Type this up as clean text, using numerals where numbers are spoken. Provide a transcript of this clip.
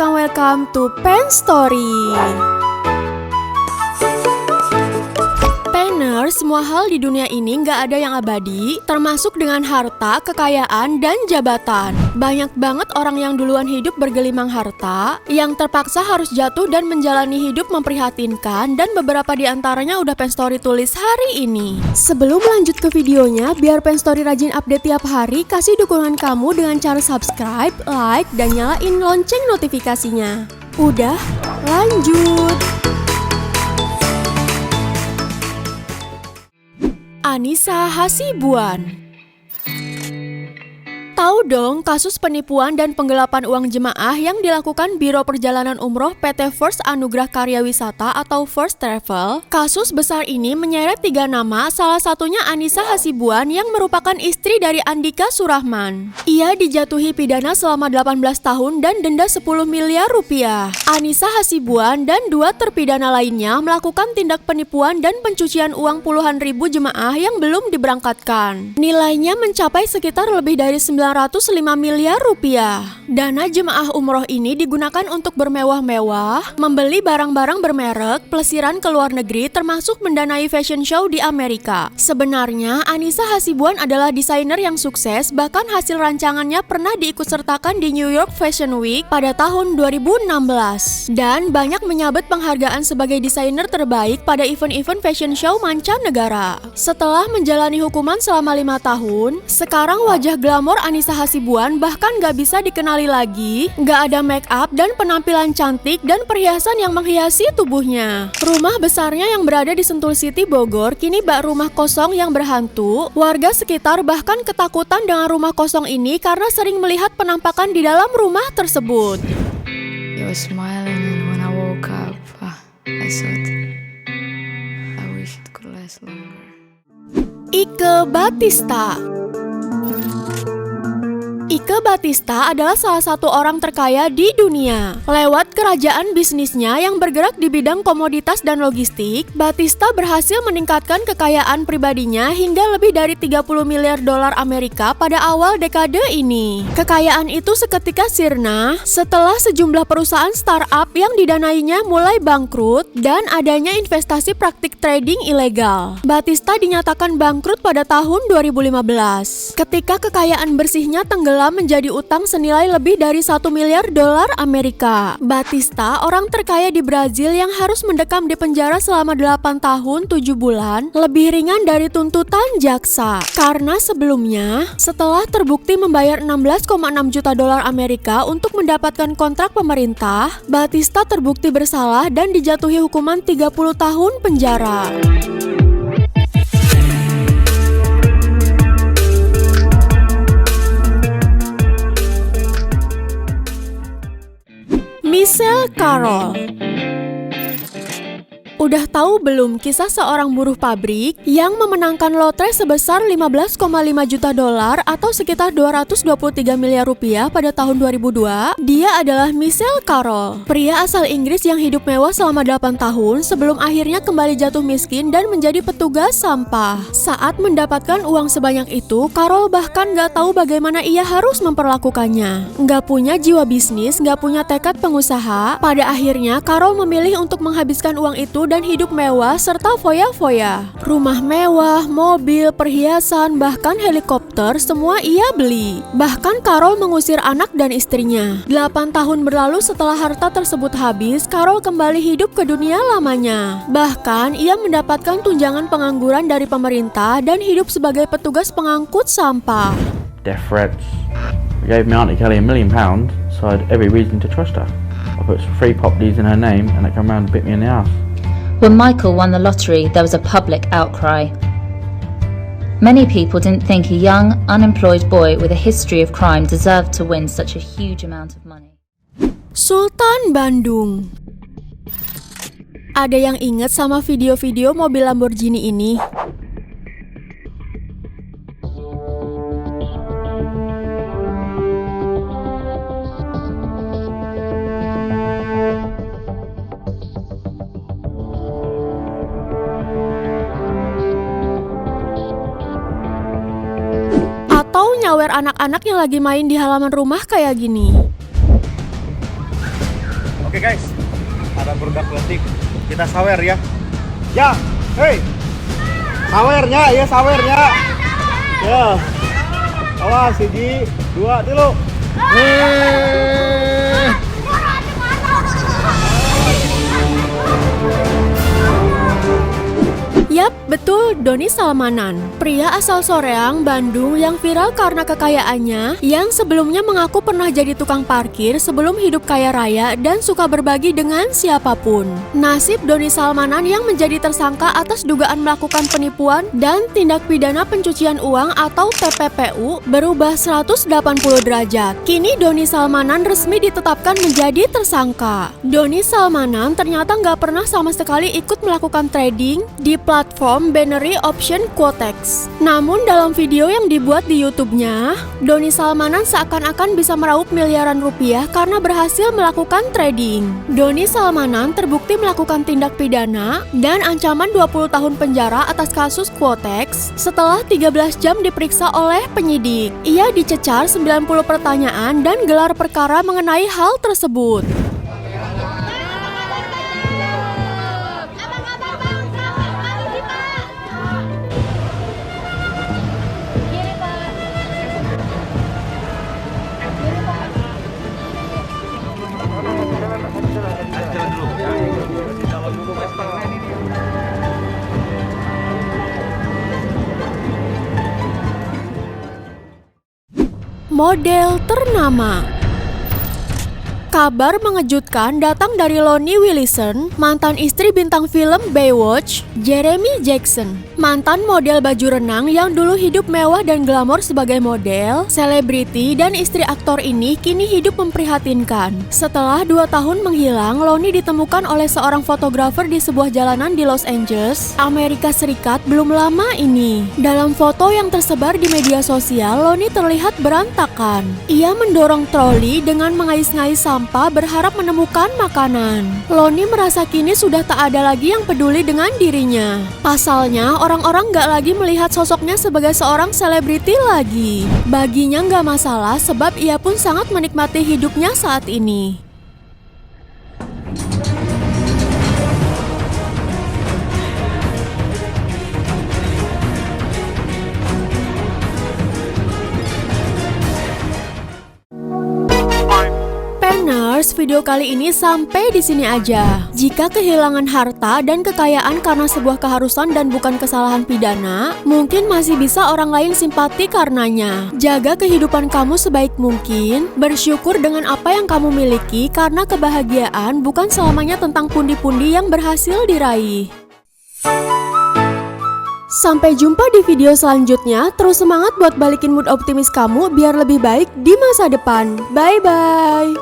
welcome to Pen Story. Semua hal di dunia ini nggak ada yang abadi, termasuk dengan harta, kekayaan, dan jabatan. Banyak banget orang yang duluan hidup bergelimang harta, yang terpaksa harus jatuh dan menjalani hidup memprihatinkan, dan beberapa di antaranya udah Pen Story tulis hari ini. Sebelum lanjut ke videonya, biar Pen Story rajin update tiap hari, kasih dukungan kamu dengan cara subscribe, like, dan nyalain lonceng notifikasinya. Udah, lanjut! Anissa Hasibuan. Tahu dong kasus penipuan dan penggelapan uang jemaah yang dilakukan Biro Perjalanan Umroh PT First Anugrah Karya Wisata atau First Travel? Kasus besar ini menyeret 3 nama, salah satunya Anissa Hasibuan yang merupakan istri dari Andika Surahman. Ia dijatuhi pidana selama 18 tahun dan denda 10 miliar rupiah. Anissa Hasibuan dan 2 terpidana lainnya melakukan tindak penipuan dan pencucian uang puluhan ribu jemaah yang belum diberangkatkan. Nilainya mencapai sekitar lebih dari 905 miliar rupiah. Dana jemaah umroh ini digunakan untuk bermewah-mewah, membeli barang-barang bermerek, pelesiran ke luar negeri, termasuk mendanai fashion show di Amerika. Sebenarnya, Anissa Hasibuan adalah desainer yang sukses, bahkan hasil rancangannya pernah diikutsertakan di New York Fashion Week pada tahun 2016. Dan banyak menyabet penghargaan sebagai desainer terbaik pada event-event fashion show mancanegara. Setelah menjalani hukuman selama 5 tahun, sekarang wajah glamor Anissa Hasibuan bahkan gak bisa dikenali lagi, gak ada make up dan penampilan cantik dan perhiasan yang menghiasi tubuhnya. Rumah besarnya yang berada di Sentul City, Bogor, kini bak rumah kosong yang berhantu. Warga sekitar bahkan ketakutan dengan rumah kosong ini karena sering melihat penampakan di dalam rumah tersebut. You were smiling and when I woke up, I thought, I wish it could last longer. Ike Batista. Ike Batista adalah salah satu orang terkaya di dunia. Lewat kerajaan bisnisnya yang bergerak di bidang komoditas dan logistik, Batista berhasil meningkatkan kekayaan pribadinya hingga lebih dari 30 miliar dolar Amerika pada awal dekade ini. Kekayaan itu seketika sirna setelah sejumlah perusahaan startup yang didanainya mulai bangkrut dan adanya investasi praktik trading ilegal. Batista dinyatakan bangkrut pada tahun 2015. Ketika kekayaan bersihnya tenggelam menjadi utang senilai lebih dari 1 miliar dolar Amerika. Batista, orang terkaya di Brazil yang harus mendekam di penjara selama 8 tahun 7 bulan, lebih ringan dari tuntutan jaksa. Karena sebelumnya, setelah terbukti membayar 16,6 juta dolar Amerika untuk mendapatkan kontrak pemerintah, Batista terbukti bersalah dan dijatuhi hukuman 30 tahun penjara. Michelle Carroll. Udah tahu belum kisah seorang buruh pabrik yang memenangkan lotre sebesar 15,5 juta dolar atau sekitar 223 miliar rupiah pada tahun 2002? Dia adalah Michelle Carroll, pria asal Inggris yang hidup mewah selama 8 tahun sebelum akhirnya kembali jatuh miskin dan menjadi petugas sampah. Saat mendapatkan uang sebanyak itu, Carroll bahkan gak tahu bagaimana ia harus memperlakukannya. Gak punya jiwa bisnis, gak punya tekad pengusaha. Pada akhirnya, Carroll memilih untuk menghabiskan uang itu dan hidup mewah serta foya-foya. Rumah mewah, mobil, perhiasan, bahkan helikopter semua ia beli. Bahkan Carroll mengusir anak dan istrinya. 8 tahun berlalu setelah harta tersebut habis, Carroll kembali hidup ke dunia lamanya. Bahkan ia mendapatkan tunjangan pengangguran dari pemerintah dan hidup sebagai petugas pengangkut sampah. Death threats. They gave me Auntie Kelly £1 million, so I had every reason to trust her. I put 3 properties in her name and they come round and bit me in the ass. When Michael won the lottery, there was a public outcry. Many people didn't think a young, unemployed boy with a history of crime deserved to win such a huge amount of money. Sultan Bandung. Ada yang inget sama video-video mobil Lamborghini ini? Atau nyawer anak-anak yang lagi main di halaman rumah kayak gini. Oke guys, ada produk peletik. Kita sawer ya. Ya, hei. Sawernya ya, sawernya. Ya. Awas, 1, 2, 3. Yap, betul, Doni Salmanan. Pria asal Soreang, Bandung yang viral karena kekayaannya, yang sebelumnya mengaku pernah jadi tukang parkir sebelum hidup kaya raya dan suka berbagi dengan siapapun. Nasib Doni Salmanan yang menjadi tersangka atas dugaan melakukan penipuan dan tindak pidana pencucian uang atau TPPU berubah 180 derajat. Kini Doni Salmanan resmi ditetapkan menjadi tersangka. Doni Salmanan ternyata nggak pernah sama sekali ikut melakukan trading di platform binary option Quotex. Namun dalam video yang dibuat di YouTube-nya, Doni Salmanan seakan-akan bisa meraup miliaran rupiah karena berhasil melakukan trading. Doni Salmanan terbukti melakukan tindak pidana dan ancaman 20 tahun penjara atas kasus Quotex setelah 13 jam diperiksa oleh penyidik. Ia dicecar 90 pertanyaan dan gelar perkara mengenai hal tersebut. Model ternama. Kabar mengejutkan datang dari Lonnie Willison, mantan istri bintang film Baywatch, Jeremy Jackson. Mantan model baju renang yang dulu hidup mewah dan glamor sebagai model, selebriti, dan istri aktor ini kini hidup memprihatinkan. Setelah 2 tahun menghilang, Lonnie ditemukan oleh seorang fotografer di sebuah jalanan di Los Angeles, Amerika Serikat belum lama ini. Dalam foto yang tersebar di media sosial, Lonnie terlihat berantakan. Ia mendorong troli dengan mengais-ngais sampah berharap menemukan makanan. Lonnie merasa kini sudah tak ada lagi yang peduli dengan dirinya. Pasalnya, orang-orang gak lagi melihat sosoknya sebagai seorang selebriti lagi. Baginya gak masalah sebab ia pun sangat menikmati hidupnya saat ini. Video kali ini sampai di sini aja. Jika kehilangan harta dan kekayaan karena sebuah keharusan dan bukan kesalahan pidana, mungkin masih bisa orang lain simpati karenanya. Jaga kehidupan kamu sebaik mungkin, bersyukur dengan apa yang kamu miliki karena kebahagiaan bukan selamanya tentang pundi-pundi yang berhasil diraih. Sampai jumpa di video selanjutnya. Terus semangat buat balikin mood optimis kamu biar lebih baik di masa depan. Bye-bye.